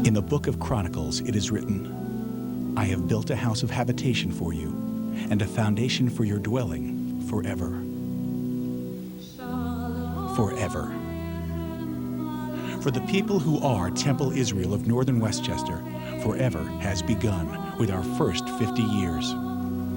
In the book of Chronicles it is written, I have built a house of habitation for you, and a foundation for your dwelling forever. Forever. For the people who are Temple Israel of Northern Westchester, forever has begun with our first 50 years.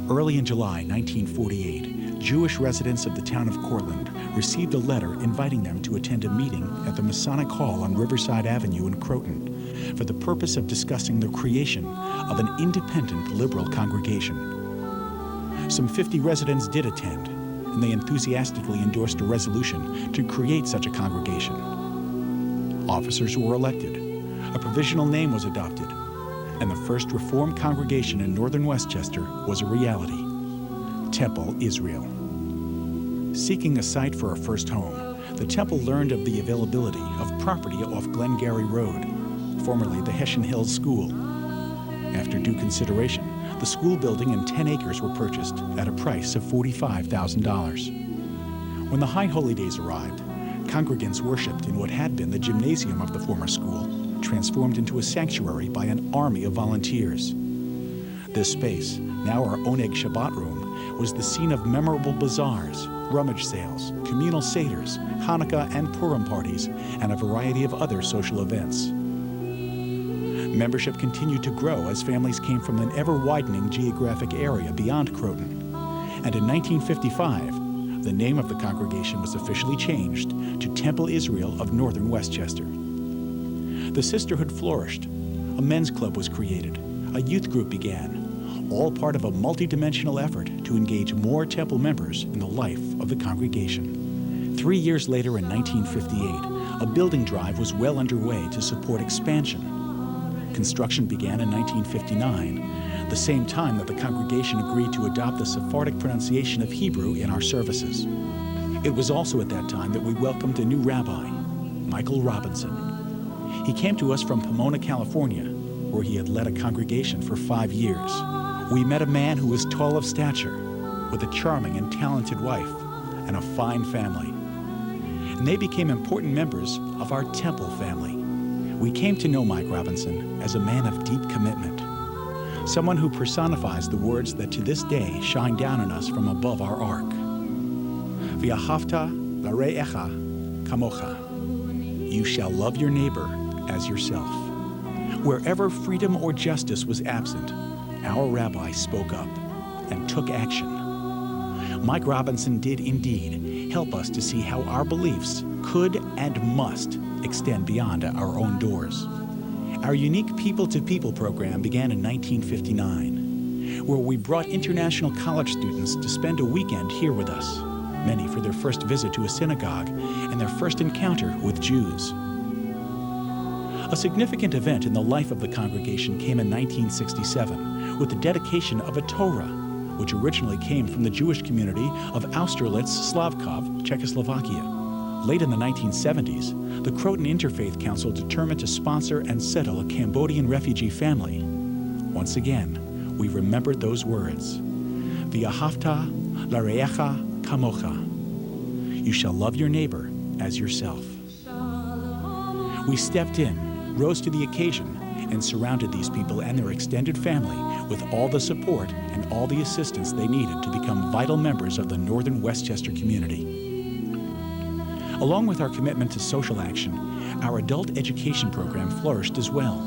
Early in July 1948, Jewish residents of the town of Cortland received a letter inviting them to attend a meeting at the Masonic Hall on Riverside Avenue in Croton for the purpose of discussing the creation of an independent liberal congregation. Some 50 residents did attend, and they enthusiastically endorsed a resolution to create such a congregation. Officers were elected, a provisional name was adopted, and the first Reformed congregation in Northern Westchester was a reality, Temple Israel. Seeking a site for our first home, the Temple learned of the availability of property off Glengarry Road, formerly the Hessian Hills School. After due consideration, the school building and 10 acres were purchased at a price of $45,000. When the High Holy Days arrived, congregants worshipped in what had been the gymnasium of the former school, transformed into a sanctuary by an army of volunteers. This space, now our Oneg Shabbat room, was the scene of memorable bazaars, rummage sales, communal seders, Hanukkah and Purim parties, and a variety of other social events. Membership continued to grow as families came from an ever-widening geographic area beyond Croton. And in 1955, the name of the congregation was officially changed to Temple Israel of Northern Westchester. The sisterhood flourished. A men's club was created. A youth group began, all part of a multi-dimensional effort to engage more Temple members in the life of the congregation. 3 years later, in 1958, a building drive was well underway to support expansion. Construction began in 1959, the same time that the congregation agreed to adopt the Sephardic pronunciation of Hebrew in our services. It was also at that time that we welcomed a new rabbi, Michael Robinson. He came to us from Pomona, California, where he had led a congregation for 5 years. We met a man who was tall of stature, with a charming and talented wife, and a fine family. And they became important members of our Temple family. We came to know Mike Robinson as a man of deep commitment, someone who personifies the words that to this day shine down on us from above our ark. V'ahavta l're'echa kamocha. You shall love your neighbor as yourself. Wherever freedom or justice was absent, our rabbi spoke up and took action. Mike Robinson did indeed help us to see how our beliefs could and must extend beyond our own doors. Our unique people-to-people program began in 1959, where we brought international college students to spend a weekend here with us, many for their first visit to a synagogue and their first encounter with Jews. A significant event in the life of the congregation came in 1967 with the dedication of a Torah, which originally came from the Jewish community of Austerlitz-Slavkov, Czechoslovakia. Late in the 1970s, the Croton Interfaith Council determined to sponsor and settle a Cambodian refugee family. Once again, we remembered those words, V'ahavta l're'echa kamocha. You shall love your neighbor as yourself. We stepped in, rose to the occasion, and surrounded these people and their extended family with all the support and all the assistance they needed to become vital members of the Northern Westchester community. Along with our commitment to social action, our adult education program flourished as well.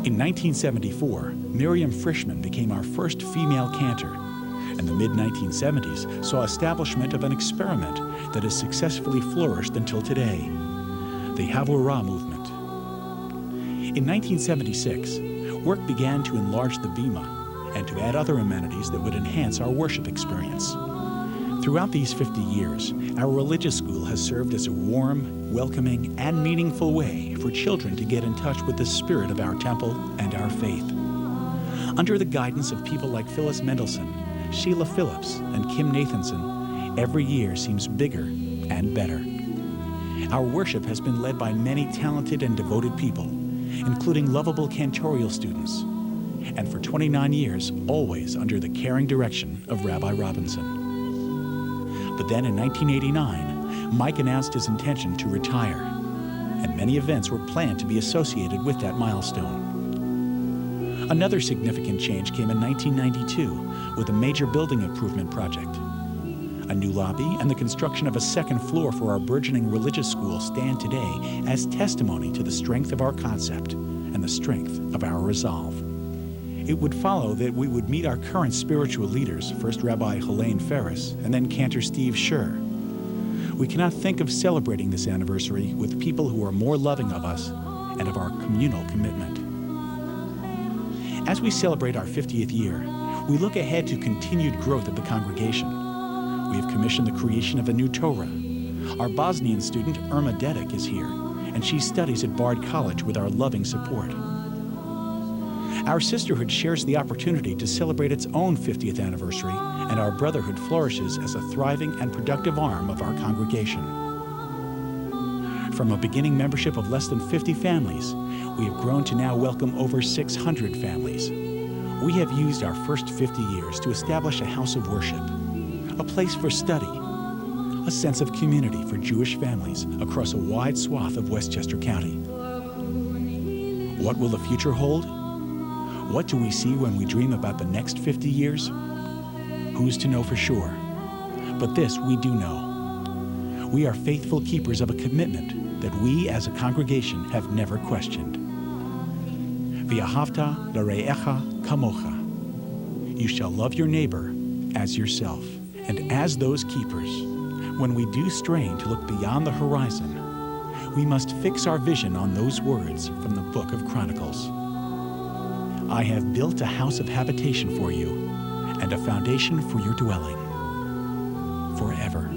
In 1974, Miriam Frischman became our first female cantor, and the mid-1970s saw establishment of an experiment that has successfully flourished until today, the Havorah movement. In 1976, work began to enlarge the Bima and to add other amenities that would enhance our worship experience. Throughout these 50 years, our religious school has served as a warm, welcoming, and meaningful way for children to get in touch with the spirit of our temple and our faith. Under the guidance of people like Phyllis Mendelssohn, Sheila Phillips, and Kim Nathanson, every year seems bigger and better. Our worship has been led by many talented and devoted people, including lovable cantorial students, and for 29 years, always under the caring direction of Rabbi Robinson. But then in 1989, Mike announced his intention to retire. and many events were planned to be associated with that milestone. Another significant change came in 1992 with a major building improvement project. A new lobby and the construction of a second floor for our burgeoning religious school stand today as testimony to the strength of our concept and the strength of our resolve. It would follow that we would meet our current spiritual leaders, first Rabbi Helene Ferris and then Cantor Steve Scher. We cannot think of celebrating this anniversary with people who are more loving of us and of our communal commitment. As we celebrate our 50th year, we look ahead to continued growth of the congregation. We have commissioned the creation of a new Torah. Our Bosnian student, Irma Dedic, is here, and she studies at Bard College with our loving support. Our sisterhood shares the opportunity to celebrate its own 50th anniversary, and our brotherhood flourishes as a thriving and productive arm of our congregation. From a beginning membership of less than 50 families, we have grown to now welcome over 600 families. We have used our first 50 years to establish a house of worship, a place for study, a sense of community for Jewish families across a wide swath of Westchester County. What will the future hold? What do we see when we dream about the next 50 years? Who's to know for sure? But this we do know. We are faithful keepers of a commitment that we as a congregation have never questioned. V'ahavta l're'echa kamocha. You shall love your neighbor as yourself. And as those keepers, when we do strain to look beyond the horizon, we must fix our vision on those words from the Book of Chronicles. I have built a house of habitation for you, and a foundation for your dwelling forever.